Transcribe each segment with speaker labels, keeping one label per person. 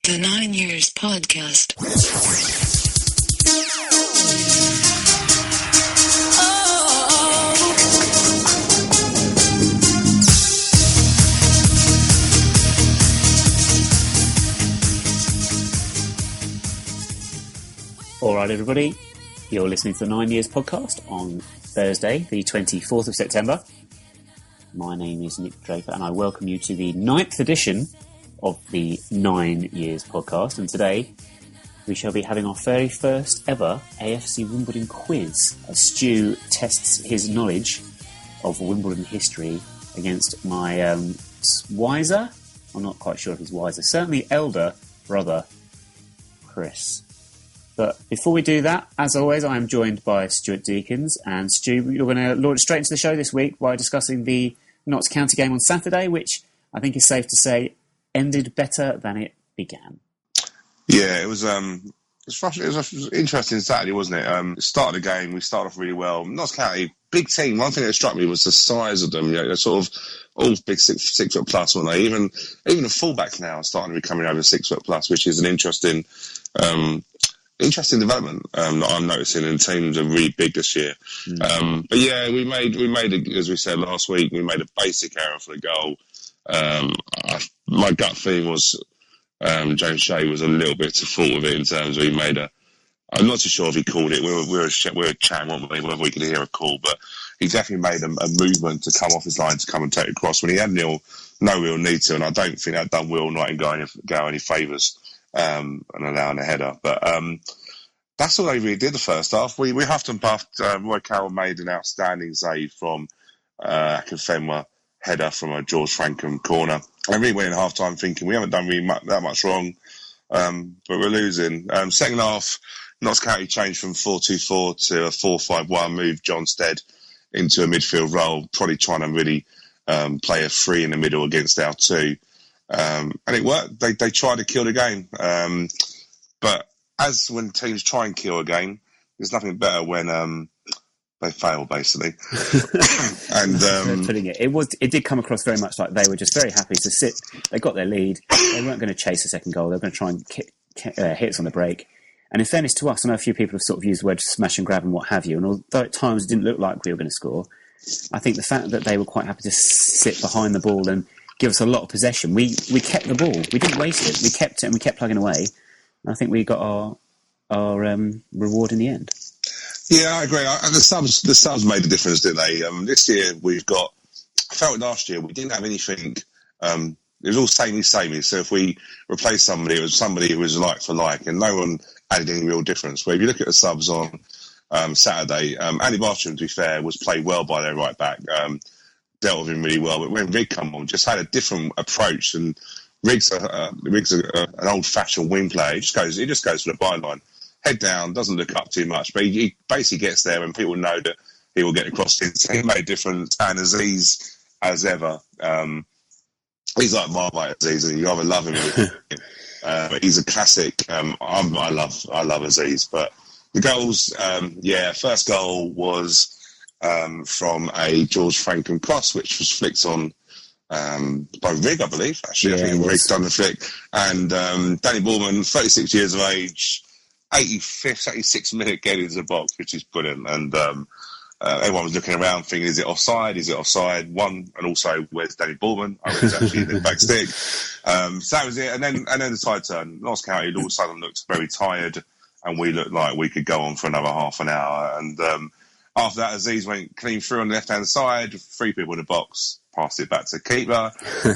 Speaker 1: The 9 Years Podcast.
Speaker 2: All right, everybody. You're listening to the 9 Years Podcast on Thursday, the 24th of September. My name is Nick Draper, and I welcome you to the 9th edition of the 9 Years Podcast. And today, we shall be having our very first ever AFC Wimbledon Quiz, as Stu tests his knowledge of Wimbledon history against my wiser, I'm not quite sure if he's wiser, certainly elder brother, Chris. But before we do that, as always, I am joined by Stuart Deacons. And Stu, you're going to launch straight into the show this week by discussing the Notts County game on Saturday, which I think is safe to say ended better than it began.
Speaker 3: Yeah, it was frustrating. It was an interesting Saturday, wasn't it? The start of the game, we started off really well. Notts County, big team. One thing that struck me was the size of them. You know, they're sort of all big 6 foot plus, weren't they? Even the fullbacks now are starting to be coming over 6 foot plus, which is an interesting development that I'm noticing, and teams are really big this year. But yeah, we made as we said last week, we made a basic error for the goal. My gut feeling was James Shea was a little bit to fault with it in terms of he made I'm not too sure if he called it. We were chatting, weren't we, whether we could hear a call, but he definitely made a movement to come off his line to come and take it across when he had no real need to, and I don't think that done Will Knight and go any favours and allowing a header. But that's all they really did the first half. We huffed and puffed. Roy Carroll made an outstanding save from Akinfenwa header from a George Frankham corner. I really went in half-time thinking we haven't done really that much wrong, but we're losing. Second half, Notts County changed from 4-2-4 to a 4-5-1, moved John Stead into a midfield role, probably trying to really play a 3 in the middle against our 2. And it worked. They tried to kill the game. But as when teams try and kill a game, there's nothing better when they fail, basically. And
Speaker 2: putting it did come across very much like they were just very happy to sit. They got their lead. They weren't going to chase a second goal. They were going to try and hit us on the break. And in fairness to us, I know a few people have sort of used the word smash and grab and what have you. And although at times it didn't look like we were going to score, I think the fact that they were quite happy to sit behind the ball and give us a lot of possession. We kept the ball. We didn't waste it. We kept it and we kept plugging away. And I think we got our reward in the end.
Speaker 3: Yeah, I agree. The subs made a difference, didn't they? This year I felt last year we didn't have anything. It was all samey. So if we replaced somebody, it was somebody who was like for like, and no one added any real difference. Where if you look at the subs on Saturday, Andy Bartram, to be fair, was played well by their right back. Dealt with him really well, but when Rig come on, just had a different approach. And Rig's an old-fashioned wing player. He just goes for the byline, head down, doesn't look up too much, but he basically gets there, and people know that he will get across it. So he made a difference. And Aziz, as ever, he's like Marmite Aziz, and you either love him or but he's a classic. I love Aziz, but the goals, first goal was from a George Frankham cross, which was flicked on by Rig, I believe. Actually, I think Rig's done the flick. And Danny Bourman, 36 years of age, 86th minute getting into the box, which is brilliant. And everyone was looking around thinking, is it offside? Is it offside? And also, where's Danny Bourman? I was actually in the back stick. So that was it. And then the side turn. Notts County all of a sudden looked very tired, and we looked like we could go on for another half an hour. And after that, Aziz went clean through on the left-hand side, 3 people in the box, passed it back to keeper.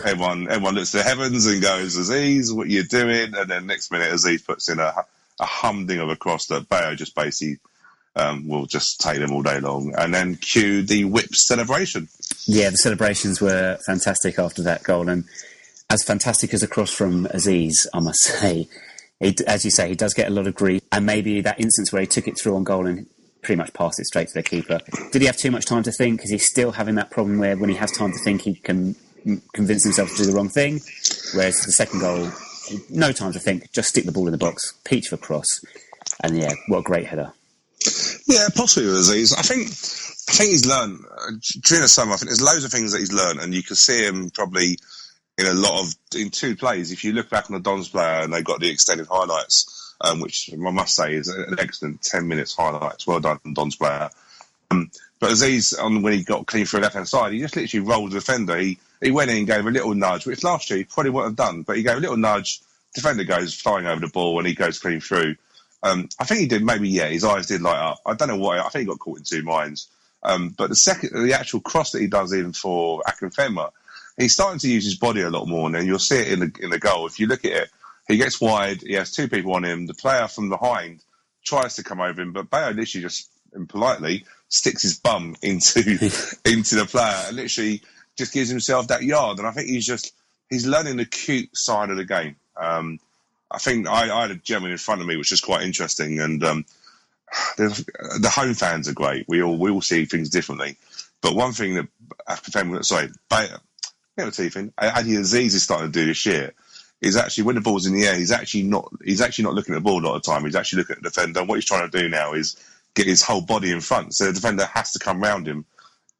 Speaker 3: Everyone looks to the heavens and goes, Aziz, what are you doing? And then next minute, Aziz puts in a humding of a cross that Bayo just basically will just take them all day long. And then cue the whip celebration. Yeah,
Speaker 2: the celebrations were fantastic after that goal. And as fantastic as a cross from Aziz, I must say, as you say, he does get a lot of grief. And maybe that instance where he took it through on goal and pretty much passed it straight to the keeper. Did he have too much time to think? Is he still having that problem where when he has time to think, he can convince himself to do the wrong thing? Whereas the second goal, no time to think, just stick the ball in the box, peach for cross. And yeah, what a great header.
Speaker 3: Yeah, possibly with Aziz. I think he's learned during the summer. I think there's loads of things that he's learned, and you can see him probably in two plays. If you look back on the Dons player and they got the extended highlights, which I must say is an excellent 10 minutes highlights. Well done, Dons player. But Aziz, when he got clean through the left-hand side, he just literally rolled the defender. He went in and gave a little nudge, which last year he probably wouldn't have done, but he gave a little nudge. Defender goes flying over the ball and he goes clean through. I think he did, his eyes did light up. I don't know why. I think he got caught in two minds. But the actual cross that he does in for Akinfenwa, he's starting to use his body a lot more, and you'll see it in the goal. If you look at it, he gets wide, he has two people on him, the player from behind tries to come over him, but Bayo literally just politely sticks his bum into the player and literally just gives himself that yard. And I think he's learning the cute side of the game. I think I had a gentleman in front of me, which is quite interesting, and the home fans are great. We all see things differently, but one thing that Adi Aziz is starting to do this year is actually when the ball's in the air, he's actually not looking at the ball a lot of the time. He's actually looking at the defender. And what he's trying to do now is get his whole body in front, so the defender has to come round him.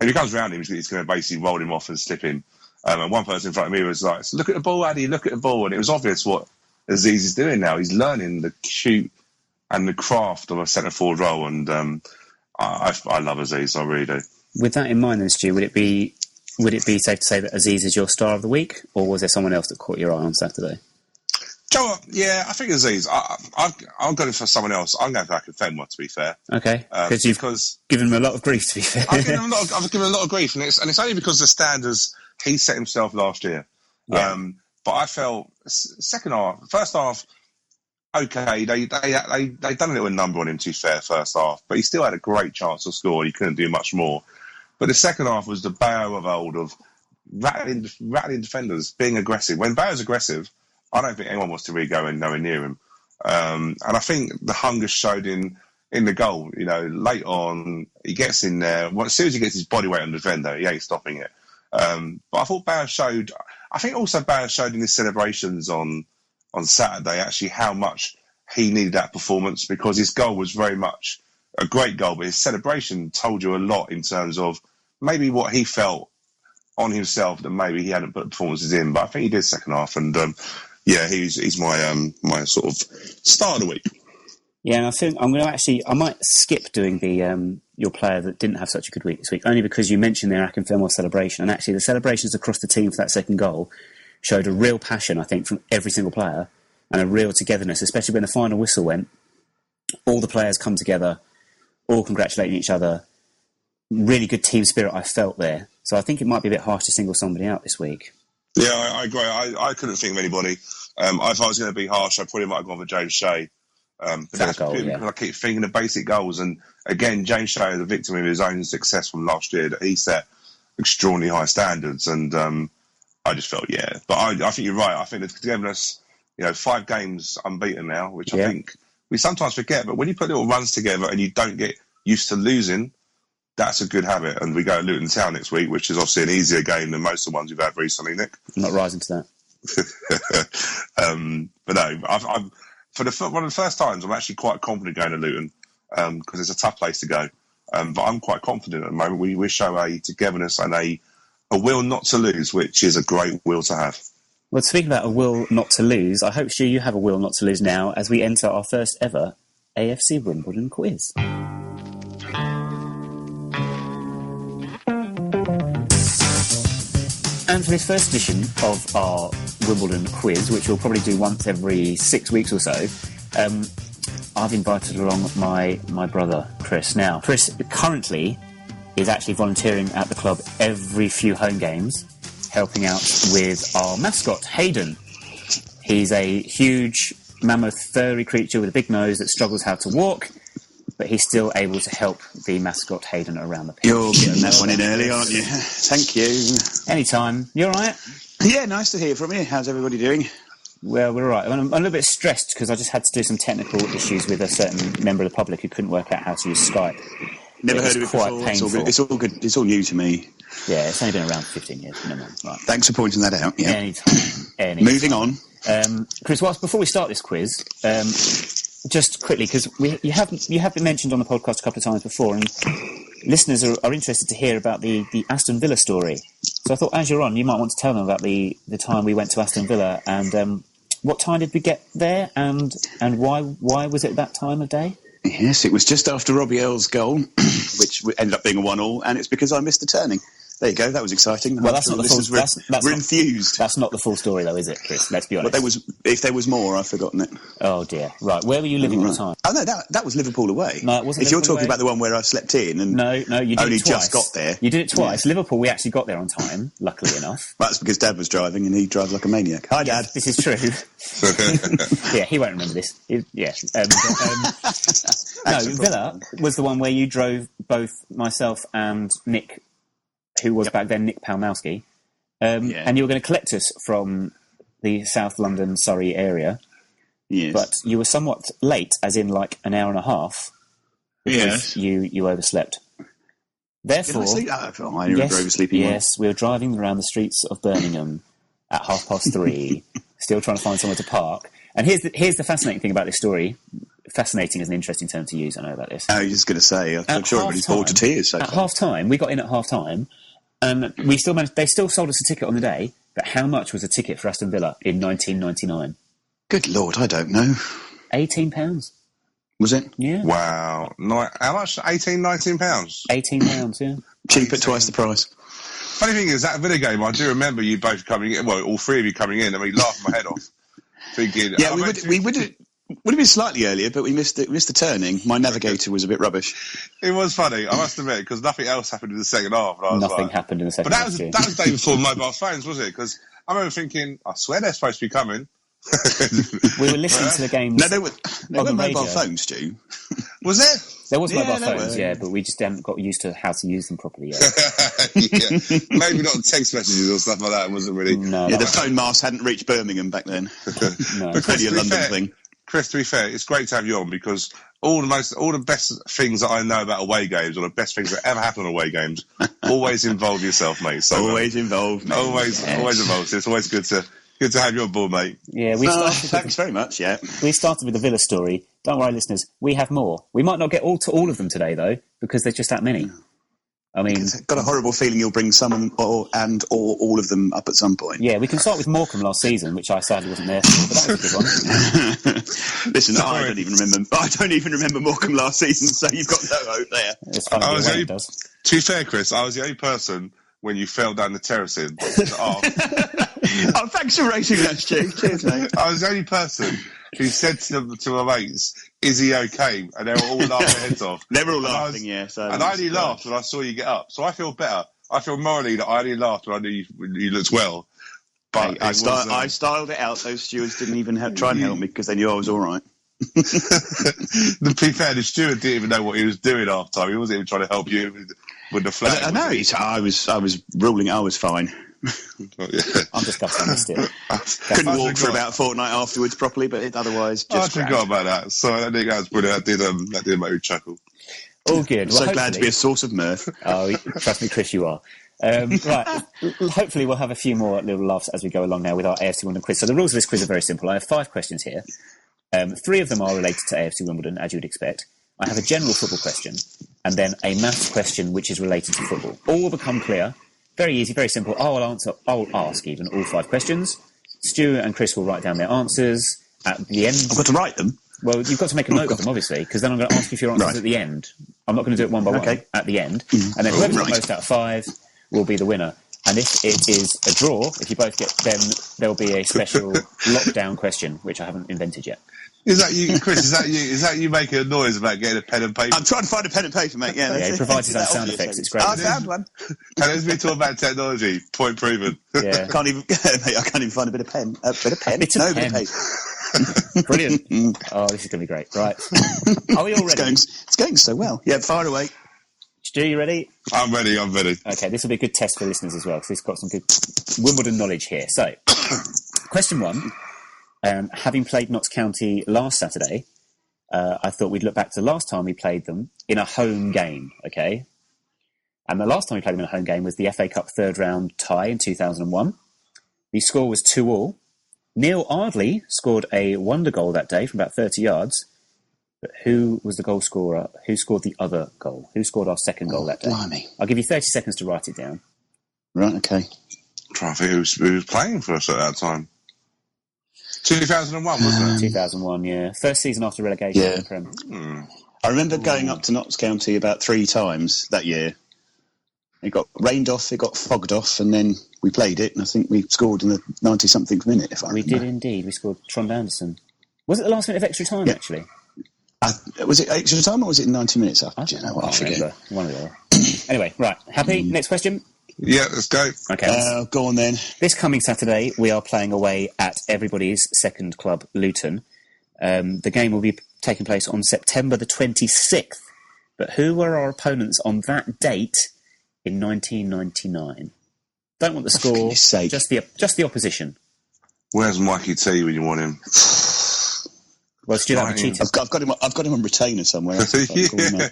Speaker 3: And if he comes round him, he's going to basically roll him off and slip in. And one person in front of me was like, "Look at the ball, Adi, look at the ball." And it was obvious what Aziz is doing now. He's learning the cute and the craft of a centre forward role, and I love Aziz. I really do.
Speaker 2: With that in mind, then, Stu, would it be safe to say that Aziz is your star of the week, or was there someone else that caught your eye on Saturday?
Speaker 3: Joe, yeah, I think Aziz. I'm going for someone else. I'm going for Akinfenwa, to be fair.
Speaker 2: Okay, because given him a lot of grief, to be fair. I've given him
Speaker 3: a lot of grief, and it's only because of the standards he set himself last year.
Speaker 2: Yeah.
Speaker 3: But I felt first half, okay, they done a little number on him, to be fair, first half, but he still had a great chance to score. He couldn't do much more. But the second half was the Bayo of old, of rattling defenders, being aggressive. When Bayo's aggressive, I don't think anyone wants to really go in nowhere near him. And I think the hunger showed in the goal. You know, late on, he gets in there. As soon as he gets his body weight on the defender, he ain't stopping it. But I thought Bayo showed... I think also Bayo showed in his celebrations on Saturday actually how much he needed that performance, because his goal was very much a great goal, but his celebration told you a lot in terms of maybe what he felt on himself that maybe he hadn't put performances in. But I think he did second half, and he's my sort of star of the week.
Speaker 2: Yeah, and I think I might skip doing the your player that didn't have such a good week this week, only because you mentioned their Akinfenwa celebration, and actually the celebrations across the team for that second goal showed a real passion, I think, from every single player, and a real togetherness, especially when the final whistle went. All the players come together, all congratulating each other. Really good team spirit I felt there. So I think it might be a bit harsh to single somebody out this week.
Speaker 3: Yeah, I agree. I couldn't think of anybody. If I was going to be harsh, I probably might have gone for James Shea. I keep thinking of basic goals, and again, James Shea is a victim of his own success from last year, that he set extraordinarily high standards, and I just felt, but I think you're right. I think they've given us 5 games unbeaten now, which I think we sometimes forget, but when you put little runs together and you don't get used to losing, that's a good habit. And we go to Luton Town next week, which is obviously an easier game than most of the ones we've had recently, Nick.
Speaker 2: I'm not rising to
Speaker 3: that. But no, I'm one of the first times I'm actually quite confident going to Luton, because it's a tough place to go. But I'm quite confident at the moment. We show a togetherness and a will not to lose, which is a great will to have.
Speaker 2: Well, speaking about a will not to lose, I hope, Stu, you have a will not to lose now as we enter our first ever AFC Wimbledon Quiz. And for this first edition of our Wimbledon Quiz, which we'll probably do once every 6 weeks or so, I've invited along my brother, Chris. Now, Chris currently is actually volunteering at the club every few home games, helping out with our mascot, Hayden. He's a huge, mammoth, furry creature with a big nose that struggles how to walk, but he's still able to help the mascot Hayden around the pitch.
Speaker 4: You're getting that one in early, aren't you? Thank you.
Speaker 2: Anytime. You all right?
Speaker 4: Yeah, nice to hear from you. How's everybody doing?
Speaker 2: Well, we're all right. I'm a little bit stressed because I just had to do some technical issues with a certain member of the public who couldn't work out how to use Skype.
Speaker 4: Never heard of it
Speaker 2: quite
Speaker 4: before.
Speaker 2: Painful.
Speaker 4: It's all good. It's all new to me.
Speaker 2: Yeah, it's only been around 15 years. Minimum. Right.
Speaker 4: Thanks for pointing that out. Yeah.
Speaker 2: Anytime.
Speaker 4: Moving on.
Speaker 2: Chris, before we start this quiz, just quickly, because you have been mentioned on the podcast a couple of times before, and listeners are interested to hear about the Aston Villa story. So I thought, as you're on, you might want to tell them about the time we went to Aston Villa and what time did we get there and why was it that time of day?
Speaker 4: Yes, it was just after Robbie Earle's goal, which ended up being a 1-1, and it's because I missed the turning. There you go. That was exciting.
Speaker 2: Well, that's not the full.
Speaker 4: We're enthused.
Speaker 2: That's not the full story, though, is it, Chris? Let's be honest.
Speaker 4: But if there was more, I've forgotten it.
Speaker 2: Oh dear. Right, where were you living at the time?
Speaker 4: Oh no, that was Liverpool away.
Speaker 2: No, it wasn't.
Speaker 4: If you're talking about the one where I slept in and
Speaker 2: no, you did
Speaker 4: only
Speaker 2: it twice.
Speaker 4: just got there.
Speaker 2: You did it twice. Yeah. Liverpool, we actually got there on time, luckily enough.
Speaker 4: That's because Dad was driving, and he drives like a maniac. Hi, Dad.
Speaker 2: This is true. Yeah, he won't remember this. No, Villa was the one where you drove both myself and Nick, who was back then Nick Palmowski, and you were going to collect us from the South London, Surrey area.
Speaker 4: Yes.
Speaker 2: But you were somewhat late, as in like an hour and a half, because you overslept. Therefore,
Speaker 4: did I sleep? I remember oversleeping.
Speaker 2: Yes, we were driving around the streets of Birmingham at 3:30, still trying to find somewhere to park. And here's the fascinating thing about this story. Fascinating is an interesting term to use. I know about this.
Speaker 4: I was just going to say, I'm sure everybody's bored to tears. So
Speaker 2: at half time, we got in at half time, and we still managed. They still sold us a ticket on the day. But how much was a ticket for Aston Villa in 1999?
Speaker 4: Good Lord, I don't know.
Speaker 2: £18.
Speaker 4: Was it?
Speaker 2: Yeah.
Speaker 3: Wow. How much? £18, £19?
Speaker 2: £18, yeah.
Speaker 4: Cheap at twice the price.
Speaker 3: Funny thing is, that Villa game, I do remember you both coming in, well, all three of you coming in, and we laughed my head off. Thinking,
Speaker 4: yeah, we would have been slightly earlier, but we missed the turning. My navigator was a bit rubbish.
Speaker 3: It was funny, I must admit, because nothing else happened in the second half.
Speaker 2: Nothing happened in the second half.
Speaker 3: But that was the day before mobile phones, was it? Because I remember thinking, I swear they're supposed to be coming.
Speaker 2: We were listening to the games.
Speaker 4: No, they were mobile phones, Stu.
Speaker 3: Was it?
Speaker 2: There was mobile phones, but we just hadn't got used to how to use them properly yet.
Speaker 3: Yeah. Maybe not text messages or stuff like that. It wasn't really.
Speaker 2: No,
Speaker 4: the phone mast hadn't reached Birmingham back then.
Speaker 2: No,
Speaker 4: it's really a London thing.
Speaker 3: Chris, to be fair, it's great to have you on because all the best things that I know about away games, or the best things that ever happen on away games, always involve yourself, mate. So
Speaker 4: always involved, mate.
Speaker 3: Always involved. So it's always good to have you on board, mate.
Speaker 2: Yeah,
Speaker 4: thanks very much. Yeah,
Speaker 2: we started with the Villa story. Don't worry, listeners. We have more. We might not get to all of them today, though, because there's just that many. I mean,
Speaker 4: I've got a horrible feeling you'll bring some or all of them up at some point.
Speaker 2: Yeah, we can start with Morecambe last season, which I sadly wasn't there for, but that was a good one.
Speaker 4: Listen, I don't even remember Morecambe last season, so you've got no hope there.
Speaker 2: It's funny it does.
Speaker 3: To be fair, Chris, I was the only person when you fell down the terracing.
Speaker 4: Thanks for rating that, Stu. Cheers, mate.
Speaker 3: I was the only person who said to my mates, "Is he okay?" And they were all laughing their heads off.
Speaker 4: They were all laughing, So
Speaker 3: and I only laughed when I saw you get up. So I feel better. I feel morally that I only laughed when I knew you looked well. But
Speaker 4: I styled it out. Those stewards didn't even try and help me because they knew I was all right.
Speaker 3: To be fair, the steward didn't even know what he was doing half time. He wasn't even trying to help you with the flag.
Speaker 4: I know. I was ruling. I was fine.
Speaker 2: I'm disgusted. I missed it.
Speaker 4: Couldn't walk for about a fortnight afterwards properly, but otherwise just
Speaker 3: I forgot about that. So I think that was brilliant. That did make me chuckle.
Speaker 2: All good.
Speaker 4: Well, so glad to be a source of mirth.
Speaker 2: Oh, trust me, Chris, you are. Right. Hopefully we'll have a few more little laughs as we go along now with our AFC Wimbledon quiz. So the rules of this quiz are very simple. I have 5 questions here. 3 of them are related to AFC Wimbledon, as you would expect. I have a general football question and then a maths question which is related to football. All will become clear. Very easy, very simple. I'll ask even all 5 questions. Stu and Chris will write down their answers at the end.
Speaker 4: I've got to write them?
Speaker 2: Well, you've got to make a note of them, obviously, because then I'm going to ask you for your answers at the end. I'm not going to do it one by one at the end. And then whoever's got most out of 5 will be the winner. And if it is a draw, if you both get, then there'll be a special lockdown question, which I haven't invented yet.
Speaker 3: Is that you, Chris? Is that you making a noise about getting a pen and paper?
Speaker 4: I'm trying to find a pen and paper, mate. Yeah,
Speaker 2: he provides his own sound effects. It's great.
Speaker 4: I found one.
Speaker 3: And as we talk about technology, point proven.
Speaker 2: Yeah,
Speaker 4: I can't even find a bit of pen. A bit of pen.
Speaker 2: Bit of paper. Brilliant. Oh, this is going to be great. Right. Are we all ready?
Speaker 4: It's going so well. Yeah, fire away.
Speaker 2: Stu, you ready?
Speaker 3: I'm ready.
Speaker 2: Okay, this will be a good test for listeners as well, because it's got some good Wimbledon knowledge here. So, question 1. Having played Notts County last Saturday, I thought we'd look back to the last time we played them in a home game, okay? And the last time we played them in a home game was the FA Cup third round tie in 2001. The score was 2-2. Neil Ardley scored a wonder goal that day from about 30 yards. But who was the goal scorer? Who scored the other goal? Who scored our second goal that day?
Speaker 4: Blimey.
Speaker 2: I'll give you 30 seconds to write it down.
Speaker 4: Right, okay.
Speaker 3: I'm trying to think who was playing for us at that time. 2001, wasn't it?
Speaker 2: 2001, yeah. First season after relegation.
Speaker 4: Yeah.
Speaker 2: To the Prem.
Speaker 4: I remember going up to Notts County about 3 times that year. It got rained off, it got fogged off, and then we played it, and I think we scored in the 90-something minute, if I remember.
Speaker 2: We did indeed. We scored Trond Anderson. Was it the last minute of extra time, actually?
Speaker 4: Was it extra time, or was it 90 minutes after?
Speaker 2: I forget. One of the other. Anyway, right. Happy? Next question?
Speaker 3: Yeah, let's go.
Speaker 2: Okay.
Speaker 4: Go on, then.
Speaker 2: This coming Saturday, we are playing away at everybody's second club, Luton. The game will be taking place on September the 26th. But who were our opponents on that date in 1999? Don't want the score, just the opposition.
Speaker 3: Where's Mikey T when you want him?
Speaker 2: Well, Stuart, I'm cheating.
Speaker 4: I've got him on retainer somewhere.
Speaker 3: Yeah.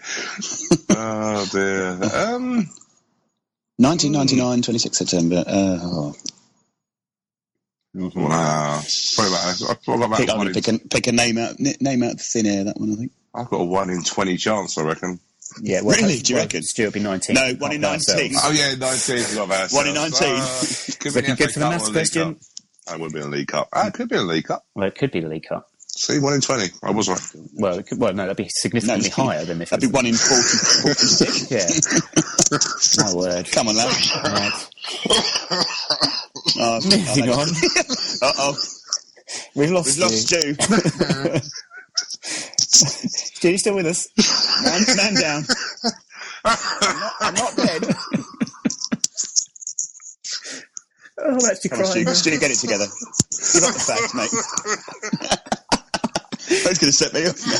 Speaker 3: Oh dear.
Speaker 4: 1999, 26 September.
Speaker 3: Wow. Probably
Speaker 4: Pick a name out of thin air. That one, I think.
Speaker 3: I've got a 1 in 20 chance, I reckon.
Speaker 2: Yeah, well,
Speaker 4: really? Do you reckon?
Speaker 2: Stuart be 19.
Speaker 4: No, 1 in 19.
Speaker 3: Oh yeah, 19 is not bad.
Speaker 4: 1 in 19.
Speaker 2: Looking good for the maths question.
Speaker 3: That would be a League Cup. It could be a League Cup.
Speaker 2: Well, it could be the League Cup.
Speaker 3: See, 1 in 20. I was right.
Speaker 2: Well, no, that'd be significantly higher than if
Speaker 4: that'd be 1 in 46.
Speaker 2: Yeah. My word.
Speaker 4: Come on, lad.
Speaker 2: Right.
Speaker 4: Moving
Speaker 2: on.
Speaker 4: Uh-oh.
Speaker 2: We've lost
Speaker 4: Stu.
Speaker 2: Stu, you still with us?
Speaker 4: Man down.
Speaker 2: I'm not dead. Oh, I'm actually crying.
Speaker 4: Stu, get it together. Give up the facts, mate. That's going to set me up now.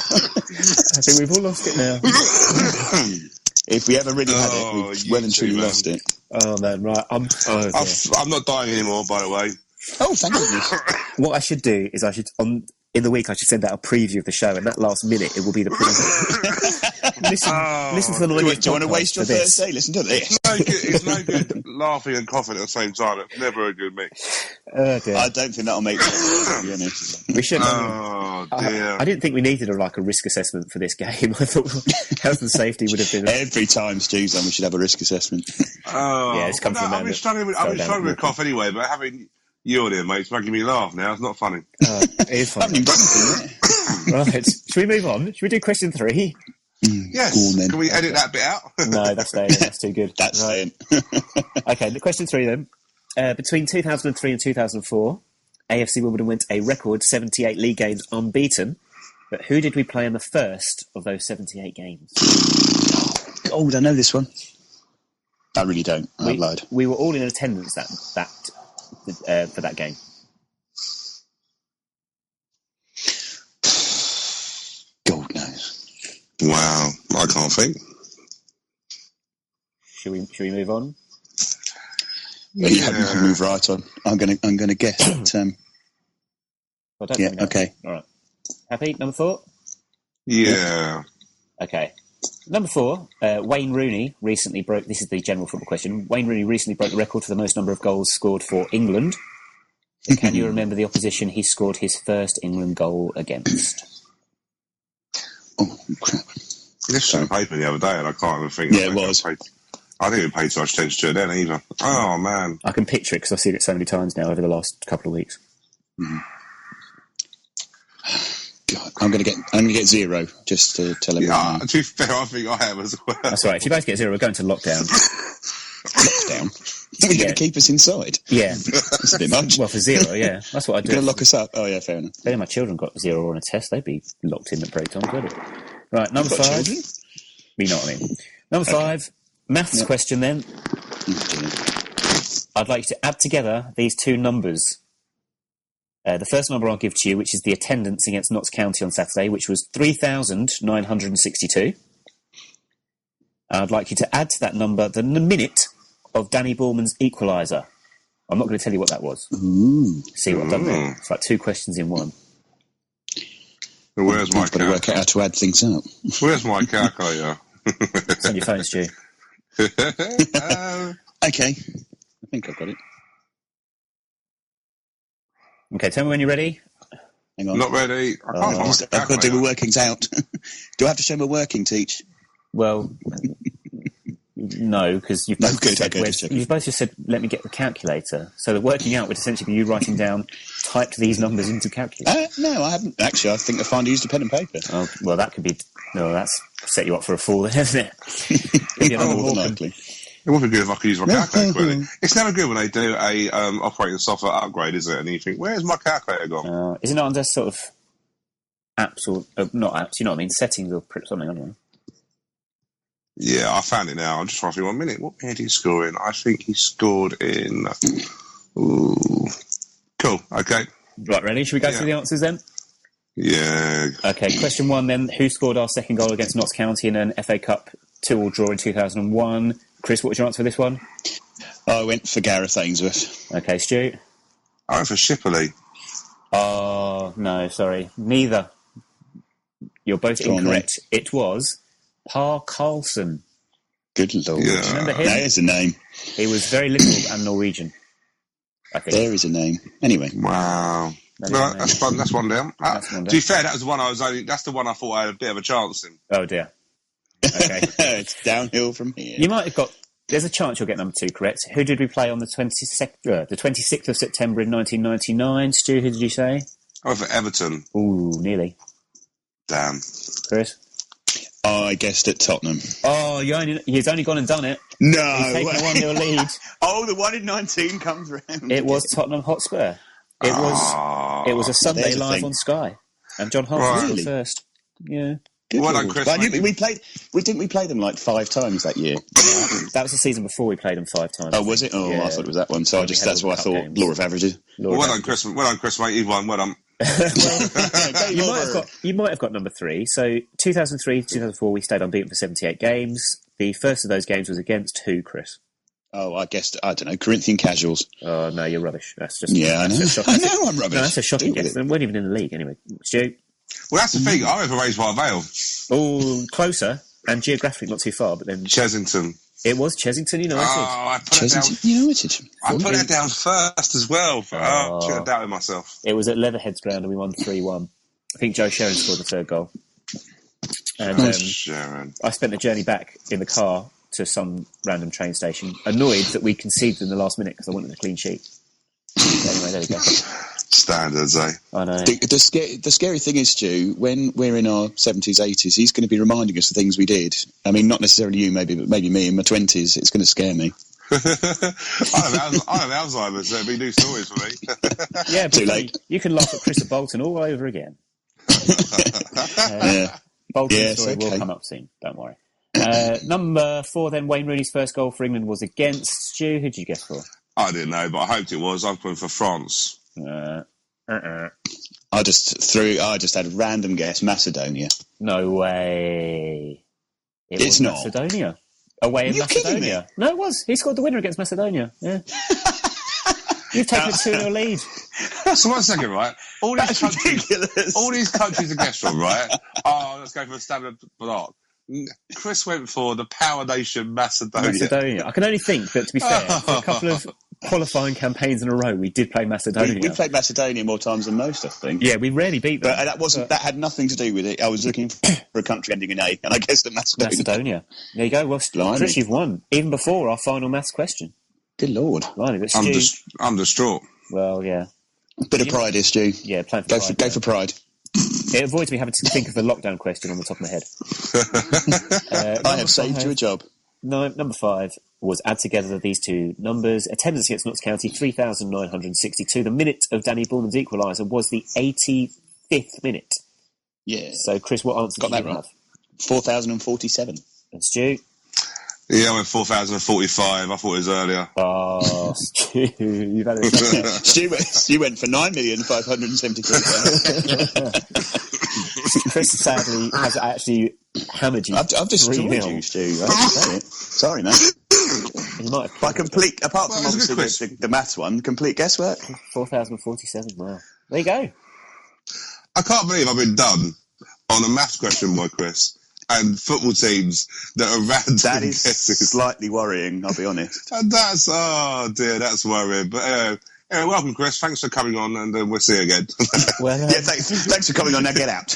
Speaker 2: I think we've all lost it now.
Speaker 4: If we ever really had it, we've well and truly lost it.
Speaker 2: Oh, man, right. I'm
Speaker 3: not dying anymore, by the way.
Speaker 4: Oh, thank goodness.
Speaker 2: What I should do is in the week I should send out a preview of the show, and that last minute it will be the preview. listen to the noise.
Speaker 4: Do you want to waste your Thursday? Listen to this.
Speaker 3: It's no good laughing and coughing at the same time. It's never a good mix.
Speaker 2: Oh, dear.
Speaker 4: I don't think that'll make sense, to be honest.
Speaker 2: We should.
Speaker 3: Oh, dear.
Speaker 2: I didn't think we needed a risk assessment for this game. I thought health and safety would have been...
Speaker 4: Every time Stu's on, we should have a risk assessment.
Speaker 2: Yeah, it's come from
Speaker 3: I've been struggling with a cough anyway, but having you on here, mate, it's making me laugh now. It's not funny.
Speaker 2: It is funny. Right, should we move on? Should we do question 3?
Speaker 3: Yes.
Speaker 4: Cool,
Speaker 3: can we edit that bit out?
Speaker 2: No, that's staying in. That's too good.
Speaker 4: That's right.
Speaker 2: Okay, the question 3 then. Between 2003 and 2004, AFC Wimbledon went a record 78 league games unbeaten. But who did we play in the first of those 78 games?
Speaker 4: Oh, I know this one. I really don't. I lied.
Speaker 2: We were all in attendance for that game.
Speaker 4: God knows.
Speaker 3: Wow, I can't think.
Speaker 2: Should we move on?
Speaker 4: Yeah, you can move right on. I'm gonna guess that. Okay.
Speaker 2: All right. Happy? Number 4.
Speaker 3: Yeah.
Speaker 2: Okay. Number 4. Wayne Rooney recently broke. This is the general football question. Wayne Rooney recently broke the record for the most number of goals scored for England. Can you remember the opposition he scored his first England goal against?
Speaker 4: Oh crap!
Speaker 3: You just saw the paper the other day, and I can't even think.
Speaker 4: Yeah, it was.
Speaker 3: I didn't even pay too much attention to it then either. Oh man!
Speaker 2: I can picture it because I've seen it so many times now over the last couple of weeks.
Speaker 4: Mm. God, I'm gonna get 0 just to tell everyone.
Speaker 3: To be fair, I think I am as well.
Speaker 2: That's right. If you both get 0, we're going to lockdown.
Speaker 4: Lockdown? You're going to keep us inside?
Speaker 2: Yeah.
Speaker 4: That's a bit much.
Speaker 2: Well, for 0, yeah. That's what I do.
Speaker 4: You're going to lock us up? Oh, yeah, fair enough.
Speaker 2: If my children got 0 on a test, they'd be locked in at break times, wouldn't it? Right, number 5.
Speaker 4: Children?
Speaker 2: You know what I mean. Number 5, maths question then. I'd like you to add together these 2 numbers. The first number I'll give to you, which is the attendance against Notts County on Saturday, which was 3,962. I'd like you to add to that number the minute of Danny Borman's equaliser. I'm not going to tell you what that was.
Speaker 4: Ooh.
Speaker 2: See what I've done there? It's like 2 questions in one.
Speaker 3: Where's my
Speaker 4: I've got to work out how to add things up.
Speaker 3: Where's my calculator?
Speaker 2: It's on your phone, Stu.
Speaker 4: Okay. I think I've got it.
Speaker 2: Okay, tell me when you're ready.
Speaker 4: Hang on.
Speaker 3: Not ready.
Speaker 4: I've got to do my workings out. Do I have to show my working, Teach?
Speaker 2: Well, No, because you've both just said, let me get the calculator. So the working out would essentially be you writing down, type these numbers into calculator.
Speaker 4: No, I haven't. Actually, I think I finally used a pen and paper.
Speaker 2: Oh, well, that could be... No, that's set you up for a fall, isn't it?
Speaker 4: More than likely.
Speaker 3: It would be good if I could use my calculator. Really. It's never good when they do a operating software upgrade, is it? And you think, where's my calculator gone?
Speaker 2: Is it not under sort of apps or... not apps, you know what I mean? Settings or something, I don't know.
Speaker 3: Yeah, I found it now. I'm just trying to think 1 minute. What year did he score in? I think he scored in... Ooh. Cool, okay.
Speaker 2: Right, ready? Should we go through the answers then?
Speaker 3: Yeah.
Speaker 2: Okay, question 1 then. Who scored our second goal against Notts County in an FA Cup 2-2 draw in 2001? Chris, what was your answer for this one?
Speaker 4: I went for Gareth Ainsworth.
Speaker 2: Okay, Stu?
Speaker 3: I went for Shipley.
Speaker 2: Oh, no, sorry. Neither. You're both incorrect. It was Pa Carlson.
Speaker 4: Good Lord.
Speaker 3: Yeah.
Speaker 2: Remember him?
Speaker 4: There's a name.
Speaker 2: He was very liberal and Norwegian, I think.
Speaker 4: There is a name. Anyway.
Speaker 3: Wow. No, that's fun. That's one down. To be fair, that was the one that's the one I thought I had a bit of a chance in.
Speaker 2: Oh, dear. Okay.
Speaker 4: It's downhill from here.
Speaker 2: You might have got... There's a chance you'll get number 2 correct. Who did we play on the 26th of September in 1999? Stu, who did you say?
Speaker 3: I went for Everton.
Speaker 2: Ooh, nearly.
Speaker 3: Damn.
Speaker 2: Chris?
Speaker 4: I guessed at Tottenham.
Speaker 2: Oh, he's only gone and done it.
Speaker 4: No.
Speaker 2: He's taken a 1-0 lead.
Speaker 4: Oh, the one in 19 comes round.
Speaker 2: It was Tottenham Hotspur. It was a Sunday live on Sky. And John Hart was the first. Yeah.
Speaker 4: Good
Speaker 3: well done, Chris.
Speaker 4: But we played them like 5 times that year.
Speaker 2: That was the season before we played them 5 times.
Speaker 4: Oh, was it? Oh, yeah. I thought it was that one. So that's why I thought games. Law of averages.
Speaker 3: Well done, Chris. Well done, Chris, mate. You've won. Well done.
Speaker 2: You might have got number 3. So 2003, 2004, we stayed unbeaten for 78 games. The first of those games was against who, Chris?
Speaker 4: Oh, I guessed, I don't know, Corinthian Casuals.
Speaker 2: Oh, no, you're rubbish. That's just...
Speaker 4: Yeah, I know. I know I'm rubbish.
Speaker 2: No, that's a shocking guess. They weren't even in the league, anyway. Stu?
Speaker 3: Well, that's the thing. I went for Raisewhite Vale.
Speaker 2: Oh, closer, and geographically not too far, but then...
Speaker 3: Chessington.
Speaker 2: It was Chessington United.
Speaker 3: Oh, I put it down first as well. Should have doubted myself.
Speaker 2: It was at Leatherhead's ground and we won 3-1. I think Joe Sharon scored the 3rd goal. And
Speaker 3: Sharon.
Speaker 2: I spent the journey back in the car to some random train station, annoyed that we conceded in the last minute because I wanted a clean sheet. Anyway, there we go.
Speaker 3: Standards, eh?
Speaker 2: I know.
Speaker 4: The scary thing is, Stu, when we're in our 70s, 80s, he's going to be reminding us of things we did. I mean, not necessarily you, maybe, but maybe me in my 20s. It's going to scare me.
Speaker 3: I have Alzheimer's, so it'll be new stories for me.
Speaker 2: Yeah, too late. You can laugh at Chris at Bolton all over again. Bolton's story will come up soon, don't worry. Number 4, then, Wayne Rooney's first goal for England was against Stu. Who did you guess for?
Speaker 3: I didn't know, but I hoped it was. I've gone for France.
Speaker 4: I just had a random guess, Macedonia.
Speaker 2: No way.
Speaker 4: It's not
Speaker 2: Macedonia. Away in Macedonia. No, it was. He scored the winner against Macedonia. Yeah. You've taken a 2-0 lead.
Speaker 3: So 1 second, right? All these countries are guessed from, right? Oh, let's go for a stab at the block. Chris went for the Power Nation Macedonia.
Speaker 2: I can only think that, to be fair, for a couple of qualifying campaigns in a row, we did play Macedonia.
Speaker 4: We played Macedonia more times than most, I think.
Speaker 2: Yeah, we rarely beat them.
Speaker 4: But that had nothing to do with it. I was looking for a country ending in A, and I guessed at Macedonia.
Speaker 2: There you go. Well, Chris, you've won, even before our final maths question.
Speaker 4: Good Lord.
Speaker 2: Blimey,
Speaker 3: I'm distraught.
Speaker 2: Well, yeah.
Speaker 4: Bit of pride here, Stu.
Speaker 2: Yeah,
Speaker 4: go for pride.
Speaker 2: It avoids me having to think of the lockdown question on the top of my head.
Speaker 4: I have saved you a job.
Speaker 2: No, number 5 was add together these two numbers. Attendance against Notts County, 3,962. The minute of Danny Bullman's equaliser was the 85th minute.
Speaker 4: Yeah.
Speaker 2: So, Chris, what answer
Speaker 4: did you have? 4,047.
Speaker 2: And Stu?
Speaker 3: Yeah, I went 4,045. I thought it was earlier.
Speaker 2: Oh, Stu, you've had it.
Speaker 4: Stu went for 9,573,000.
Speaker 2: Chris sadly has actually hammered you.
Speaker 4: I've destroyed you, Stu. I have to say it. Sorry, mate.
Speaker 2: You might have
Speaker 4: apart from obviously the maths one, complete guesswork.
Speaker 2: 4,047. Wow. There you go.
Speaker 3: I can't believe I've been done on a maths question by Chris. And football teams that are random.
Speaker 4: That is slightly worrying, I'll be honest.
Speaker 3: And that's worrying. But welcome, Chris. Thanks for coming on, and we'll see you again.
Speaker 4: Well, thanks for coming on. Now get out.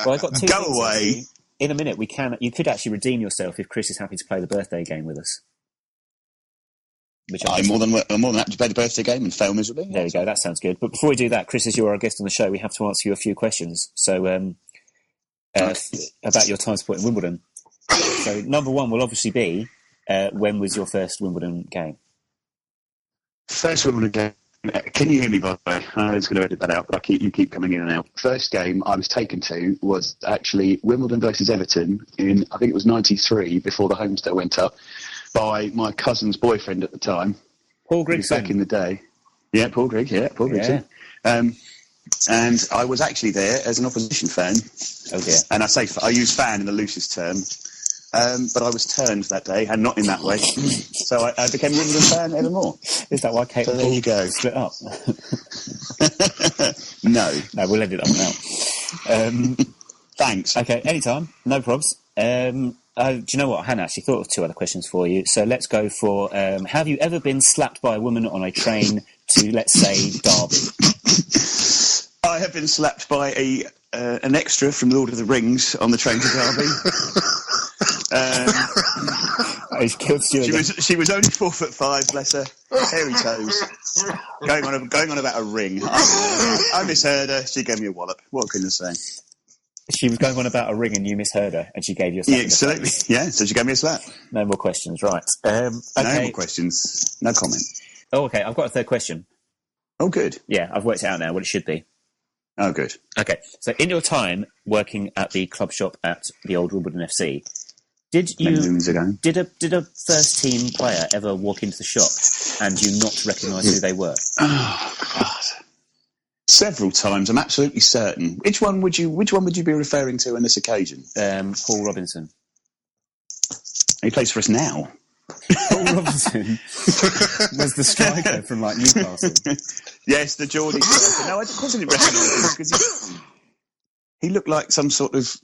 Speaker 2: Well, I got 2
Speaker 4: Go away.
Speaker 2: in a minute, you could actually redeem yourself if Chris is happy to play the birthday game with us.
Speaker 4: I'm more than happy to play the birthday game and fail miserably.
Speaker 2: There we go, that sounds good. But before we do that, Chris, as you're our guest on the show, we have to answer you a few questions. So, about your time sport in Wimbledon. So, number one will obviously be, when was your first Wimbledon game?
Speaker 4: First Wimbledon game. Can you hear me, by the way? I was going to edit that out, but you keep coming in and out. First game I was taken to was actually Wimbledon versus Everton in, I think it was 93, before the Homestead went up, by my cousin's boyfriend at the time.
Speaker 2: Paul Grigson.
Speaker 4: Back in the day. Yeah, Paul Grigson. And I was actually there as an opposition fan.
Speaker 2: Oh dear.
Speaker 4: And I use fan in the loosest term. But I was turned that day, and not in that way. So I became a Wimbledon fan evermore.
Speaker 2: Is that why Kate and
Speaker 4: there
Speaker 2: Paul
Speaker 4: you go.
Speaker 2: split up?
Speaker 4: No,
Speaker 2: we'll end it up now.
Speaker 4: Thanks.
Speaker 2: Okay, anytime. No probs. Do you know what? I hadn't actually thought of two other questions for you. So let's go for, have you ever been slapped by a woman on a train to, let's say, Derby?
Speaker 4: I have been slapped by an extra from Lord of the Rings on the train to Derby. She was only 4'5", bless her, hairy toes, going on about a ring. I misheard her. She gave me a wallop. What can I say?
Speaker 2: She was going on about a ring and you misheard her, and she gave you a slap.
Speaker 4: Yeah, absolutely. Yeah, so she gave me a slap.
Speaker 2: No more questions, right? Okay.
Speaker 4: No more questions. No comment.
Speaker 2: Oh, okay. I've got a third question.
Speaker 4: Oh, good.
Speaker 2: Yeah, I've worked it out now. What it should be.
Speaker 4: Oh, good.
Speaker 2: Okay. So, in your time working at the club shop at the old Wimbledon FC, did a first team player ever walk into the shop and you not recognise who they were?
Speaker 4: Oh God! Several times, I'm absolutely certain. Which one would you be referring to on this occasion?
Speaker 2: Paul Robinson.
Speaker 4: He plays for us now.
Speaker 2: Paul Robinson was the striker from Newcastle.
Speaker 4: Yes, the Geordie striker. No, I didn't recognise him because he looked like some sort of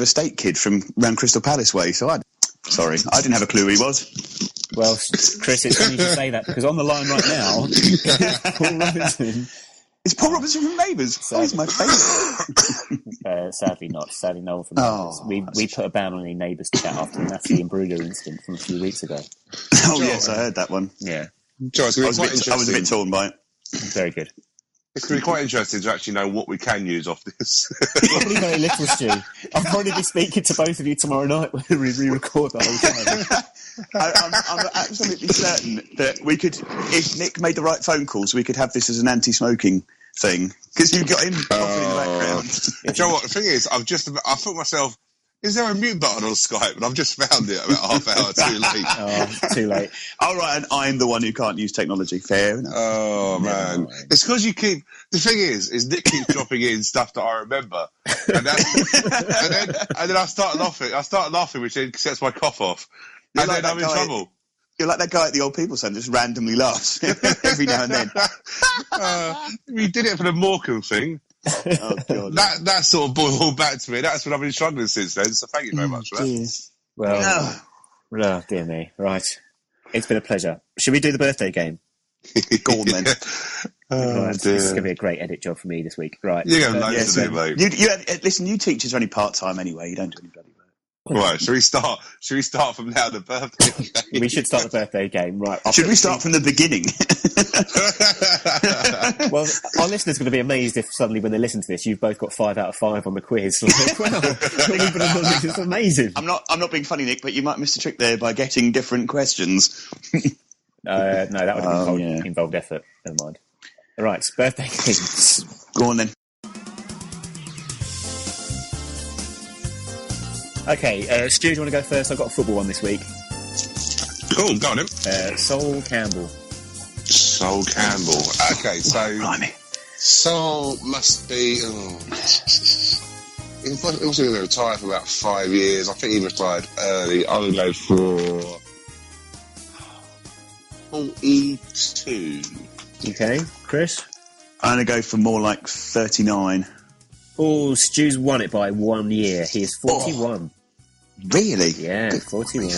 Speaker 4: estate kid from around Crystal Palace way. So I didn't have a clue who he was.
Speaker 2: Well, Chris, it's funny you say that because on the line right now, Paul Robinson.
Speaker 4: It's Paul Robinson from Neighbours. Oh, he's my favourite.
Speaker 2: Sadly not. Sadly no one from Neighbours. We put a ban on any Neighbours chat after the Natalie Imbruglia incident from a few weeks ago.
Speaker 4: Oh, yes, I heard that one.
Speaker 2: Yeah.
Speaker 3: Joe,
Speaker 4: I was a bit torn by it.
Speaker 2: Very good.
Speaker 3: It's going to be quite interesting to actually know what we can use off this.
Speaker 2: Probably very little, Stu. I'll probably be speaking to both of you tomorrow night when we re-record the whole time.
Speaker 4: I'm absolutely certain that we could, if Nick made the right phone calls, we could have this as an anti-smoking thing. Because you've got him in the background.
Speaker 3: Do you know what? The thing is, I thought myself, is there a mute button on Skype? And I've just found it about half hour too late.
Speaker 2: Oh, too late.
Speaker 4: All right, and I'm the one who can't use technology. Fair enough.
Speaker 3: Oh, man. No. It's because you keep... The thing is Nick keeps dropping in stuff that I remember. And then I start laughing, which then sets my cough off. You're and like then I'm in trouble.
Speaker 4: You're like that guy at the Old People's Centre, just randomly laughs every now and then.
Speaker 3: We did it for the Morecambe thing.
Speaker 4: Oh, God.
Speaker 3: That sort of boiled back to me. That's what I've been struggling since then, so thank you very much for that.
Speaker 2: Well, dear me. Right. It's been a pleasure. Should we do the birthday game?
Speaker 4: Go on, then.
Speaker 2: Right. This is going to be a great edit job for me this week. Right.
Speaker 3: You're going to have loads to do, mate.
Speaker 4: Listen, you teachers are only part-time anyway. You don't do any bloody work.
Speaker 3: Right, should we start from now, the birthday game?
Speaker 2: We should start the birthday game, right.
Speaker 4: Should we start from the beginning?
Speaker 2: Well, our listeners are going to be amazed if suddenly when they listen to this, you've both got 5 out of 5 on the quiz. Wow, it's amazing.
Speaker 4: I'm not being funny, Nick, but you might miss the trick there by getting different questions.
Speaker 2: No, that would have involved effort. Never mind. All right, birthday games.
Speaker 4: Go on, then.
Speaker 2: Okay, Stu, do you want to go first? I've got a football one this week.
Speaker 3: Cool, go on then.
Speaker 2: Sol Campbell.
Speaker 3: Sol Campbell. Okay, so...
Speaker 4: Blimey.
Speaker 3: Sol must be... He was going to retire for about 5 years. I think he retired early. I'm going to go for... 42.
Speaker 2: Okay, Chris?
Speaker 4: I'm going to go for more like 39.
Speaker 2: Oh, Stu's won it by 1 year. He is 41.
Speaker 4: Really?
Speaker 2: Yeah, 41.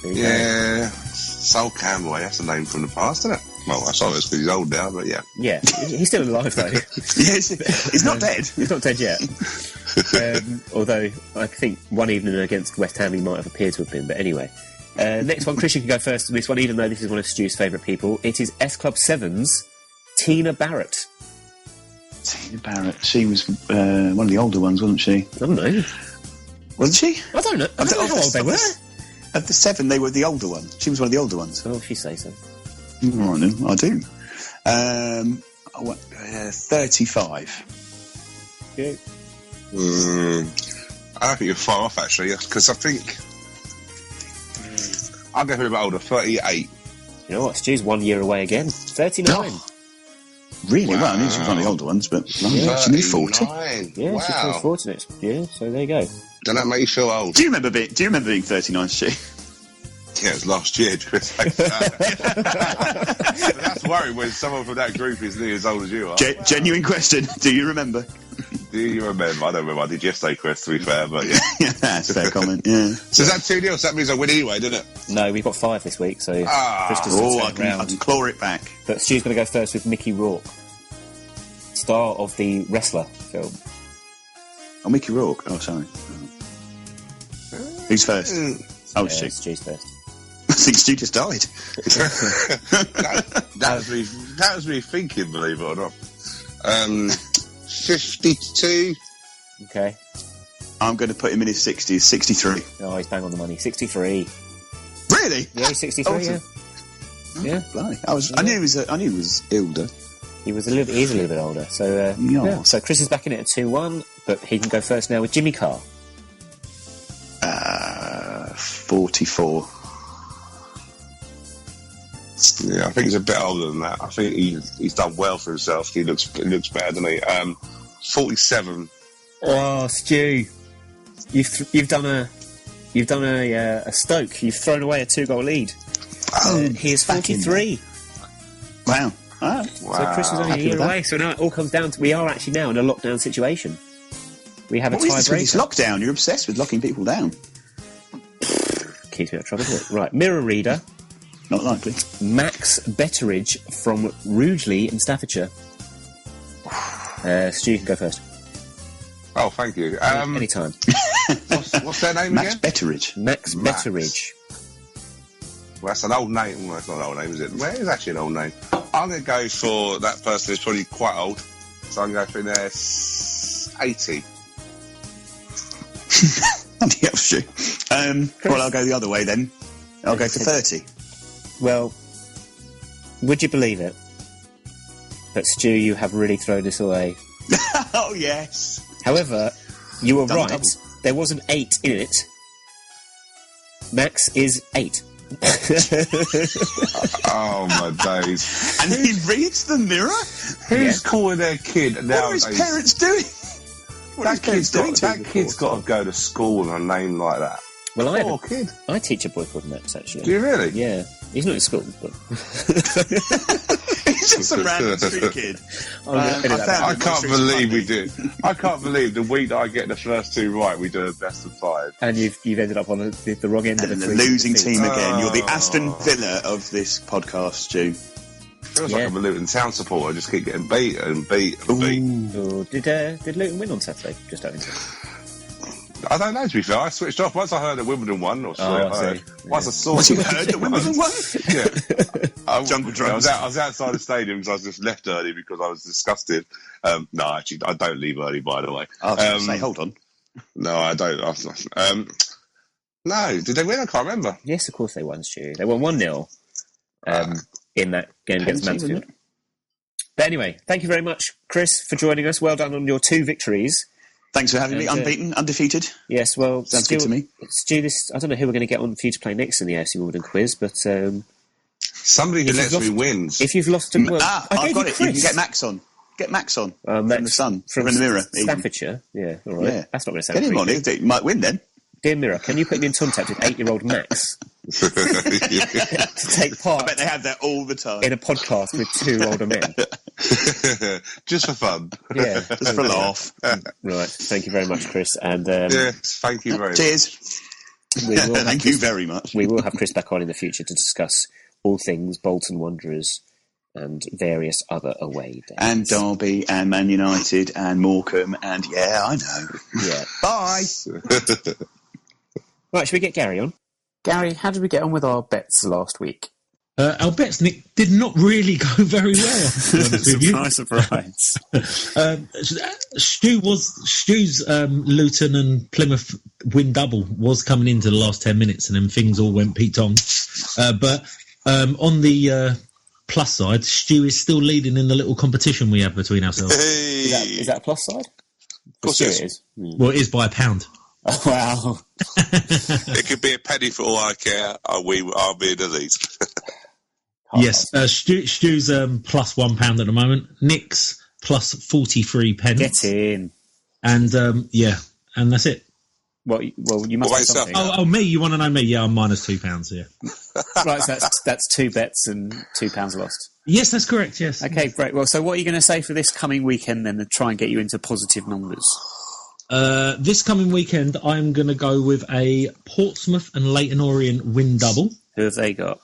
Speaker 3: Yeah. Sol Campbell, that's a name from the past, isn't it? Well, I saw this because he's old now, but yeah.
Speaker 2: Yeah, he's still alive, though.
Speaker 4: Yes, he's not dead.
Speaker 2: He's not dead yet. Although I think one evening against West Ham he might have appeared to have been. But anyway, next one, Chris, you can go first on this one, even though this is one of Stu's favourite people. It is S Club 7's Tina Barrett.
Speaker 4: Tina Barrett. She was one of the older ones, wasn't she?
Speaker 2: I don't know.
Speaker 4: Wasn't she?
Speaker 2: I don't know. I don't know how old they were.
Speaker 4: Of the 7, they were the older one. She was one of the older ones.
Speaker 2: Oh, if you say so.
Speaker 4: Right then, I do. 35.
Speaker 2: Yeah.
Speaker 3: I think you're far off, actually, because I think I'll go for a bit older, 38.
Speaker 2: You know what? Stu's 1 year away again. 39.
Speaker 4: Oh, really?
Speaker 3: Wow.
Speaker 4: Well, I knew she was one of the older ones, but she knew 40.
Speaker 2: Yeah,
Speaker 3: wow.
Speaker 2: she turns 40 next year, so there you go.
Speaker 3: Doesn't that make you feel old?
Speaker 4: Do you remember being 39, Stu?
Speaker 3: Yeah, it was last year, Chris. But that's worrying when someone from that group is nearly as old as you are.
Speaker 4: Genuine question. Do you remember?
Speaker 3: Do you remember? I don't remember. I did yesterday, Chris, to be fair, but yeah.
Speaker 4: Yeah, that's a fair comment, yeah.
Speaker 3: So is that 2-0? So that means I win anyway, doesn't it?
Speaker 2: No, we've got 5 this week, so Chris does
Speaker 4: I
Speaker 2: turn round.
Speaker 4: can claw it back.
Speaker 2: But Stu's going to go first with Mickey Rourke, star of the Wrestler film.
Speaker 4: Oh, Mickey Rourke. Oh, sorry. Who's first? Oh, Stu.
Speaker 2: Stu's first.
Speaker 4: I think Stu just died.
Speaker 3: that was me thinking, believe it or not. 52.
Speaker 2: Okay.
Speaker 4: I'm going to put him in his 60s, 63.
Speaker 2: Oh, he's bang on the money. 63.
Speaker 4: Really?
Speaker 2: Yeah, he's 63,
Speaker 4: Awesome.
Speaker 2: yeah.
Speaker 4: Blimey. I knew he was older.
Speaker 2: He's a little bit older. So,
Speaker 4: Yeah.
Speaker 2: So Chris is back in it at 2-1, but he can go first now with Jimmy Carr.
Speaker 4: 44.
Speaker 3: Yeah, I think he's a bit older than that. I think he's done well for himself. He looks better, doesn't he? 47.
Speaker 2: Oh, Stu, you've done a Stoke. You've thrown away a 2-goal lead.
Speaker 4: Oh,
Speaker 2: he is 43.
Speaker 4: Wow. Oh.
Speaker 2: So Chris is only a year away. So now it all comes down to we are actually now in a lockdown situation. We have a
Speaker 4: tiebreaker. It's
Speaker 2: tiebreaker.
Speaker 4: lockdown. You're obsessed with locking people down.
Speaker 2: Keeps me out of trouble, doesn't it? Right, mirror reader.
Speaker 4: Not likely.
Speaker 2: Max Betteridge from Rugeley in Staffordshire. Stu, you can go first.
Speaker 3: Oh, thank you.
Speaker 2: Anytime.
Speaker 3: What's their name
Speaker 4: Max
Speaker 3: again?
Speaker 4: Betteridge.
Speaker 2: Max Betteridge.
Speaker 3: Well, that's an old name. Well, it's not an old name, is it? Well, it is actually an old name. I'm going to go for that person who's probably quite old. So I'm going for their 80.
Speaker 4: Bloody hell, Stu. Well, I'll go the other way then. I'll go for 30.
Speaker 2: Well, would you believe it? But Stu, you have really thrown this away.
Speaker 4: Oh, yes.
Speaker 2: However, you were
Speaker 4: Double,
Speaker 2: right.
Speaker 4: double.
Speaker 2: There was an 8 in it. Max is 8.
Speaker 3: Oh, my days.
Speaker 4: And he reads the mirror?
Speaker 3: Who's calling their kid
Speaker 4: What
Speaker 3: nowadays?
Speaker 4: are his parents doing?
Speaker 3: That kid's got to go to school on a name like that.
Speaker 2: Well,
Speaker 3: Poor kid.
Speaker 2: I teach a boy called Max, actually.
Speaker 3: Do you really?
Speaker 2: Yeah. He's not in school, but...
Speaker 4: He's just a random street kid.
Speaker 3: I can't believe we did. I can't believe the week that I get the first 2 right, we do a best of 5.
Speaker 2: And you've ended up on the wrong end of
Speaker 4: And
Speaker 2: the
Speaker 4: the losing team again. You're the Aston Villa of this podcast, Stu.
Speaker 3: Feels like I'm a Luton Town supporter. I just keep getting beat and beat and beat.
Speaker 2: Oh, did Luton win on Saturday? Just out of interest.
Speaker 3: I don't know, to be fair. I switched off once I heard that Wimbledon won. Once I saw
Speaker 4: Once you
Speaker 3: it.
Speaker 4: heard that Wimbledon won?
Speaker 3: Yeah.
Speaker 4: Jungle
Speaker 3: I
Speaker 4: drums.
Speaker 3: was outside the stadium because I was just left early because I was disgusted. No, actually, I don't leave early, by the way.
Speaker 4: I was going to say, hold on.
Speaker 3: No, I don't. No, did they win? I can't remember.
Speaker 2: Yes, of course they won, Stu. They won 1-0 in that game against Mansfield. But anyway, thank you very much, Chris, for joining us. Well done on your 2 victories.
Speaker 4: Thanks for having me. Unbeaten, undefeated.
Speaker 2: Yes, well...
Speaker 4: Sounds good to me.
Speaker 2: Stu, I don't know who we're going to get on for you to play next in the AFC Wimbledon quiz, but...
Speaker 3: Somebody who lets me wins.
Speaker 2: If you've lost... Well,
Speaker 4: I've got it. You can get Max on. Get Max on. From the Sun.
Speaker 2: From
Speaker 4: the Mirror.
Speaker 2: Staffordshire. Yeah, all right.
Speaker 4: Yeah.
Speaker 2: That's not going to sound
Speaker 4: Get him on.
Speaker 2: creepy.
Speaker 4: He might win then.
Speaker 2: Dear Mirror, can you put me in contact with 8-year-old Max to take part
Speaker 4: I bet they have that all the time.
Speaker 2: in a podcast with 2 older men?
Speaker 3: Just for fun.
Speaker 2: Yeah.
Speaker 4: Just for a laugh.
Speaker 2: Right. Thank you very much, Chris. And
Speaker 3: Yes, thank you very much.
Speaker 4: Cheers. Thank you very much.
Speaker 2: we will have Chris back on in the future to discuss all things Bolton Wanderers and various other away days.
Speaker 4: And Derby and Man United and Morecambe and yeah, I know.
Speaker 2: Yeah.
Speaker 4: Bye.
Speaker 2: Right, should we get Gary on? Gary, how did we get on with our bets last week?
Speaker 5: Our bets, Nick, did not really go very well.
Speaker 2: Surprise.
Speaker 5: Stu's Luton and Plymouth win double was coming into the last 10 minutes, and then things all went Pete Tong. But on the plus side, Stu is still leading in the little competition we have between ourselves.
Speaker 3: Hey.
Speaker 2: Is that a plus side?
Speaker 3: Of course
Speaker 2: it is. Yeah.
Speaker 5: Well, it is by £1.
Speaker 2: Oh, wow.
Speaker 3: It could be a penny for all I care. I'll be in the lead.
Speaker 5: Yes, Stu's plus £1 at the moment. Nick's plus 43 pence.
Speaker 2: Get in.
Speaker 5: And and that's it.
Speaker 2: Well, you must have something.
Speaker 5: Oh, me? You want to know me? Yeah, I'm minus £2 here.
Speaker 2: Right, so that's 2 bets and £2 lost.
Speaker 5: Yes, that's correct. Yes.
Speaker 2: Okay, great. Well, so what are you going to say for this coming weekend then to try and get you into positive numbers?
Speaker 5: This coming weekend, I'm going to go with a Portsmouth and Leyton Orient win double.
Speaker 2: Who have they got?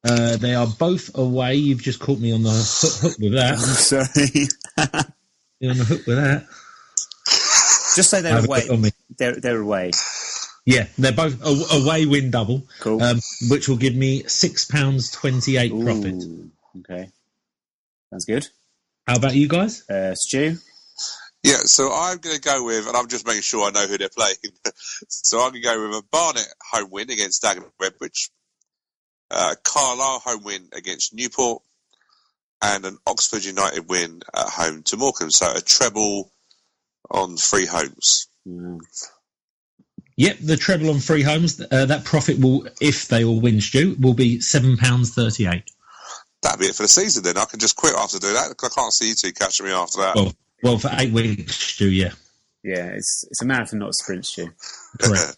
Speaker 5: They are both away. You've just caught me on the hook with that.
Speaker 2: Sorry.
Speaker 5: You're on the hook with that.
Speaker 2: Just say they're away. They're away.
Speaker 5: Yeah, they're both away win double.
Speaker 2: Cool.
Speaker 5: Which will give me £6.28 profit.
Speaker 2: Okay. Sounds good.
Speaker 5: How about you guys?
Speaker 2: Stu?
Speaker 3: Yeah, so I'm going to go with, and I'm just making sure I know who they're playing. So I'm going to go with a Barnet home win against Dagenham Redbridge, Carlisle home win against Newport, and an Oxford United win at home to Morecambe. So a treble on 3 homes.
Speaker 5: Yep, the treble on 3 homes. That profit will, if they all win, Stu, will be £7.38.
Speaker 3: That'll be it for the season then. I can just quit after doing that because I can't see you two catching me after that.
Speaker 5: Well, for 8 weeks, Stu, yeah.
Speaker 2: Yeah, it's a marathon, not a sprint, Stu.
Speaker 5: Correct.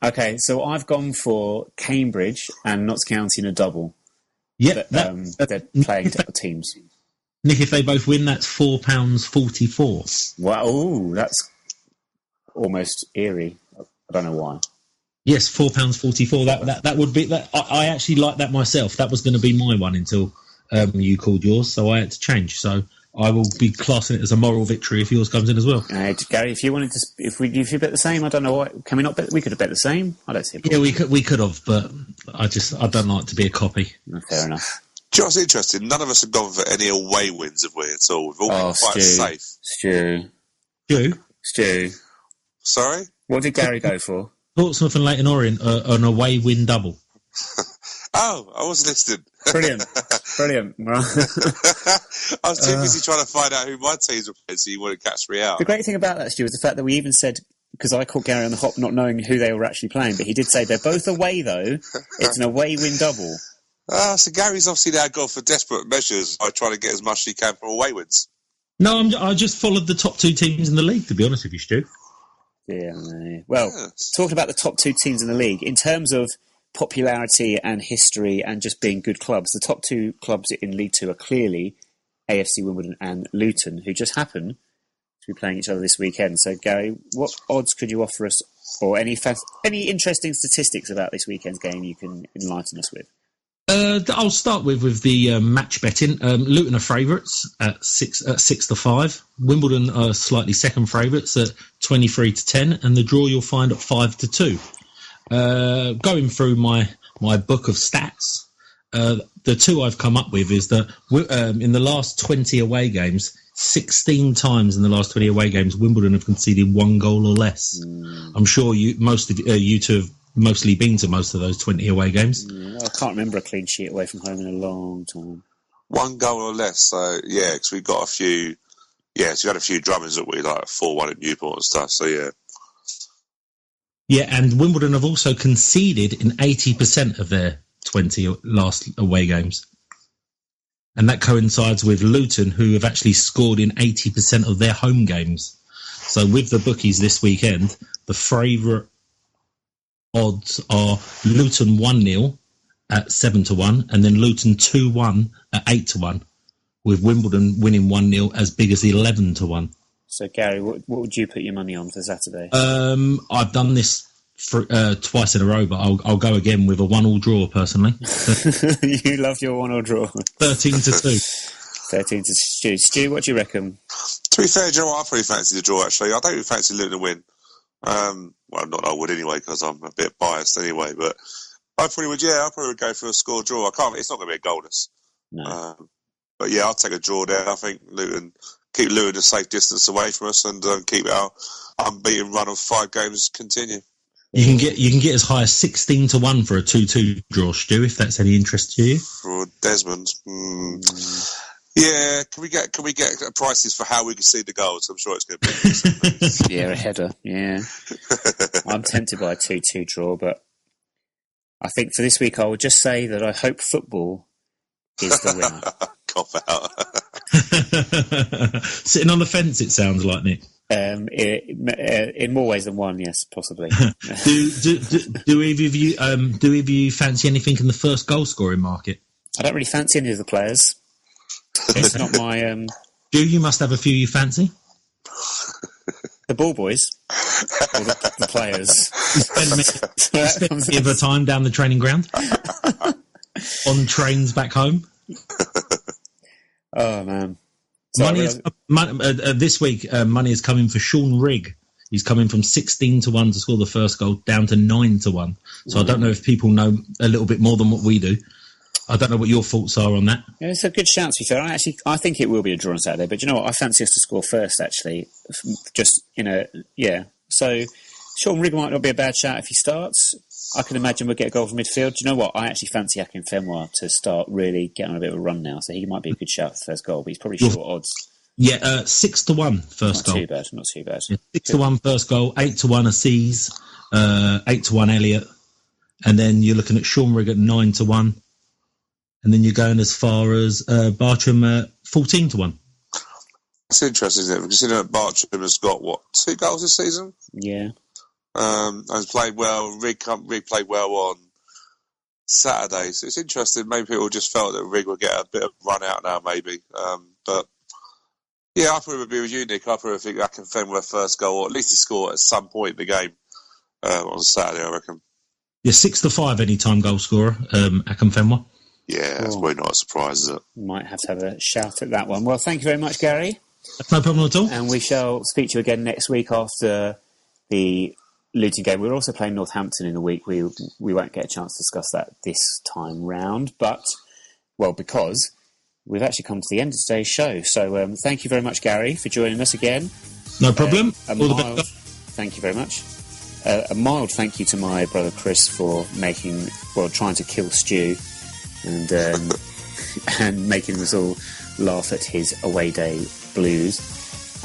Speaker 2: Okay, so I've gone for Cambridge and Notts County in a double.
Speaker 5: Yep.
Speaker 2: They're playing teams.
Speaker 5: Nick, if they both win, that's £4.44.
Speaker 2: Wow, ooh, that's almost eerie. I don't know why.
Speaker 5: Yes, £4.44. That would be that. I actually like that myself. That was going to be my one until you called yours, so I had to change. So I will be classing it as a moral victory if yours comes in as well.
Speaker 2: Gary, if you wanted to, if you bet the same, I don't know why. Can we not bet? We could have bet the same. I don't see.
Speaker 5: Yeah, we could have, but I don't like to be a copy.
Speaker 2: Fair enough.
Speaker 3: Do you know what's interesting? None of us have gone for any away wins, have we, at all? We've all been quite safe.
Speaker 2: Stu.
Speaker 3: Sorry?
Speaker 2: What did Gary go for?
Speaker 5: Portsmouth and Leyton Orient an away win double.
Speaker 3: Oh, I was listening.
Speaker 2: Brilliant.
Speaker 3: I was too busy trying to find out who my teams were playing, so you wouldn't catch me out.
Speaker 2: The great thing about that, Stu, is the fact that we even said, because I caught Gary on the hop not knowing who they were actually playing, but he did say they're both away, though. It's an away win double.
Speaker 3: So Gary's obviously now gone for desperate measures by trying to get as much as he can from away wins.
Speaker 5: No, I just followed the top 2 teams in the league, to be honest with you, Stu.
Speaker 2: Yeah. Well, talking about the top 2 teams in the league, in terms of popularity and history and just being good clubs, the top 2 clubs in League 2 are clearly AFC Wimbledon and Luton, who just happen to be playing each other this weekend. So, Gary, what odds could you offer us, or any interesting statistics about this weekend's game you can enlighten us with?
Speaker 5: I'll start with the match betting. Luton are favourites at 6-5. Wimbledon are slightly second favourites at 23-10, and the draw you'll find at 5-2. Going through my book of stats, the 2 I've come up with is that in the last 20 away games, 16 times in the last 20 away games, Wimbledon have conceded 1 goal or less. I'm sure most of you two have mostly been to most of those 20 away games.
Speaker 2: I can't remember a clean sheet away from home in a long time.
Speaker 3: 1 goal or less, so yeah, because we've got a few. Yeah, so we had a few drummers that we like 4-1 at Newport and stuff. So yeah.
Speaker 5: Yeah, and Wimbledon have also conceded in 80% of their 20 last away games. And that coincides with Luton, who have actually scored in 80% of their home games. So with the bookies this weekend, the favourite odds are Luton 1-0 at 7-1, and then Luton 2-1 at 8-1, with Wimbledon winning 1-0 as big as 11-1.
Speaker 2: So, Gary, what would you put your money on for Saturday?
Speaker 5: I've done this twice in a row, but I'll go again with a 1-1 draw personally.
Speaker 2: You love your 1-1 draw.
Speaker 5: 13-2.
Speaker 2: 13 to Stu. Stu, what do you reckon?
Speaker 3: To be fair, Joe, I probably fancy the draw, actually. I don't even fancy Luton to win. Well, not that I would anyway, because I'm a bit biased anyway, but I probably would go for a score draw. It's not going to be a goalless.
Speaker 2: No.
Speaker 3: But yeah, I'll take a draw there. I think keep Luton a safe distance away from us and keep our unbeaten run of 5 games continue.
Speaker 5: You can get as high as 16-1 for a 2-2 draw, Stu, if that's any interest to you.
Speaker 3: For Desmond. Yeah, can we get prices for how we can see the goals? I'm sure it's going to be
Speaker 2: Yeah, a header. Yeah, I'm tempted by a 2-2 draw, but I think for this week I would just say that I hope football is the winner.
Speaker 3: Cop out.
Speaker 5: Sitting on the fence, it sounds like, Nick.
Speaker 2: In more ways than one, yes, possibly.
Speaker 5: do either of you fancy anything in the first goal scoring market?
Speaker 2: I don't really fancy any of the players. It's not my.
Speaker 5: You must have a few you fancy.
Speaker 2: The ball boys, or the players.
Speaker 5: You spend a bit of time down the training ground, on trains back home.
Speaker 2: Oh man!
Speaker 5: This week, money is coming for Sean Rigg. He's coming from 16-1 to score the first goal down to 9-1. So I don't know if people know a little bit more than what we do. I don't know what your thoughts are on that.
Speaker 2: Yeah, it's a good shout, to be fair. I think it will be a draw on Saturday, but you know what? I fancy us to score first, actually. So Sean Rigg might not be a bad shout if he starts. I can imagine we'll get a goal from midfield. Do you know what? I actually fancy Akin Fenwa to start really getting on a bit of a run now, so he might be a good shout for the first goal, but he's probably short odds.
Speaker 5: Yeah, 6-1 first goal.
Speaker 2: Not too bad.
Speaker 5: Yeah, 6-1 first goal, 8-1 Assis, 8-1 Elliott, and then you're looking at Sean Rigg at 9-1. And then you're going as far as Bartram 14-1.
Speaker 3: It's interesting, isn't it? Considering that Bartram has got, 2 goals this season?
Speaker 2: Yeah.
Speaker 3: Has played well. Rigg played well on Saturday. So it's interesting. Maybe people just felt that Rigg would get a bit of run out now, maybe. But yeah, I probably would be with you, Nick. I probably think Akin Fenwa first goal, or at least he score at some point in the game on Saturday, I reckon.
Speaker 5: Yeah, 6-5 anytime goal scorer, Akin Fenwa.
Speaker 3: Yeah, that's probably not a surprise, is it?
Speaker 2: Might have to have a shout at that one. Well, thank you very much, Gary.
Speaker 5: That's no problem at all.
Speaker 2: And we shall speak to you again next week after the Luton game. We're also playing Northampton in the week. We won't get a chance to discuss that this time round, but, because we've actually come to the end of today's show. So thank you very much, Gary, for joining us again.
Speaker 5: No problem. All the best.
Speaker 2: Thank you very much. A mild thank you to my brother Chris for trying to kill Stu and making us all laugh at his away day blues.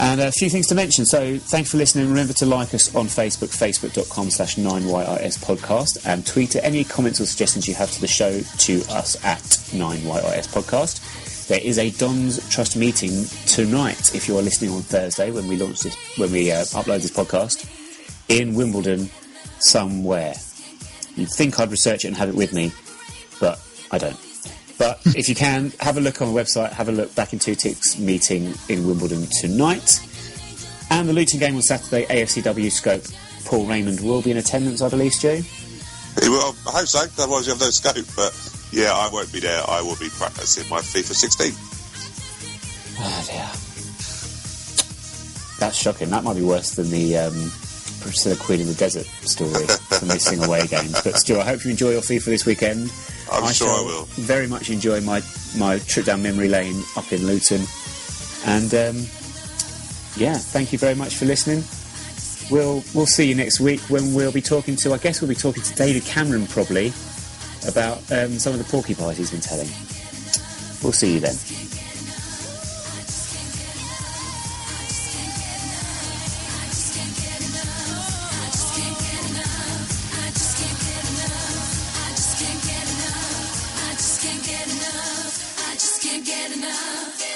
Speaker 2: And a few things to mention. So thanks for listening. Remember to like us on Facebook, facebook.com/9YIS podcast, and tweet any comments or suggestions you have to the show to us at 9YIS podcast. There is a Don's Trust meeting tonight, if you are listening on Thursday when we upload this podcast, in Wimbledon somewhere. You'd think I'd research it and have it with me, but I don't. But if you can, have a look on the website, have a look back in 2 ticks meeting in Wimbledon tonight. And the Luton game on Saturday, AFCW scope. Paul Raymond will be in attendance, I believe, Stu.
Speaker 3: He will, I hope so, otherwise you have no scope. But yeah, I won't be there. I will be practicing my FIFA 16.
Speaker 2: Oh dear. That's shocking. That might be worse than the Priscilla Queen in the Desert story for missing away games. But Stu, I hope you enjoy your FIFA this weekend.
Speaker 3: I'm sure I will.
Speaker 2: Very much enjoy my trip down memory lane up in Luton. And thank you very much for listening. We'll see you next week when we'll be talking to David Cameron probably about some of the porcupines he's been telling. We'll see you then.
Speaker 6: Can't get enough.